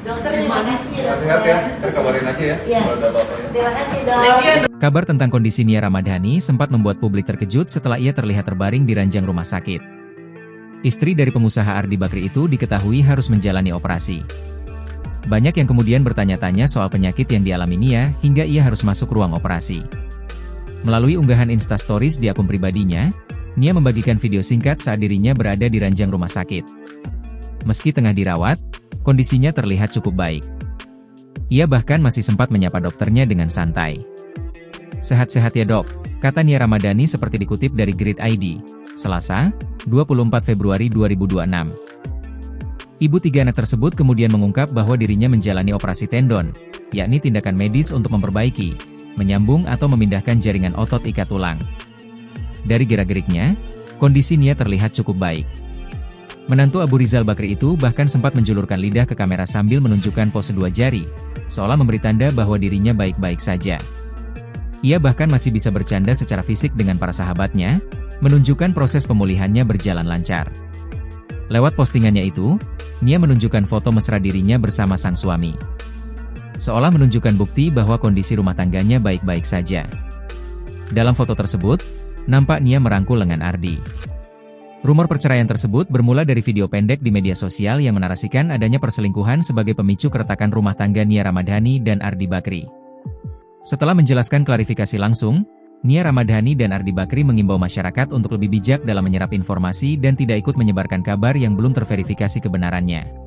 Dokter terima kasih ya dokter. Sehat ya, ntar kabarin aja ya. Iya. Kalau ada apa-apa ya. Terima kasih dok. Kabar tentang kondisi Nia Ramadhani sempat membuat publik terkejut setelah ia terlihat terbaring di ranjang rumah sakit. Istri dari pengusaha Ardi Bakri itu diketahui harus menjalani operasi. Banyak yang kemudian bertanya-tanya soal penyakit yang dialami Nia hingga ia harus masuk ruang operasi. Melalui unggahan Instastories di akun pribadinya, Nia membagikan video singkat saat dirinya berada di ranjang rumah sakit. Meski tengah dirawat, kondisinya terlihat cukup baik. Ia bahkan masih sempat menyapa dokternya dengan santai. "Sehat-sehat ya dok," kata Nia Ramadhani seperti dikutip dari Grid ID, Selasa, 24 Februari 2026. Ibu tiga anak tersebut kemudian mengungkap bahwa dirinya menjalani operasi tendon, yakni tindakan medis untuk memperbaiki, menyambung atau memindahkan jaringan otot ikat tulang. Dari gerak-geriknya, kondisi Nia terlihat cukup baik. Menantu Abu Rizal Bakri itu bahkan sempat menjulurkan lidah ke kamera sambil menunjukkan pose dua jari, seolah memberi tanda bahwa dirinya baik-baik saja. Ia bahkan masih bisa bercanda secara fisik dengan para sahabatnya, menunjukkan proses pemulihannya berjalan lancar. Lewat postingannya itu, Nia menunjukkan foto mesra dirinya bersama sang suami. Seolah menunjukkan bukti bahwa kondisi rumah tangganya baik-baik saja. Dalam foto tersebut, nampak Nia merangkul lengan Ardi. Rumor perceraian tersebut bermula dari video pendek di media sosial yang menarasikan adanya perselingkuhan sebagai pemicu keretakan rumah tangga Nia Ramadhani dan Ardi Bakri. Setelah menjelaskan klarifikasi langsung, Nia Ramadhani dan Ardi Bakri mengimbau masyarakat untuk lebih bijak dalam menyerap informasi dan tidak ikut menyebarkan kabar yang belum terverifikasi kebenarannya.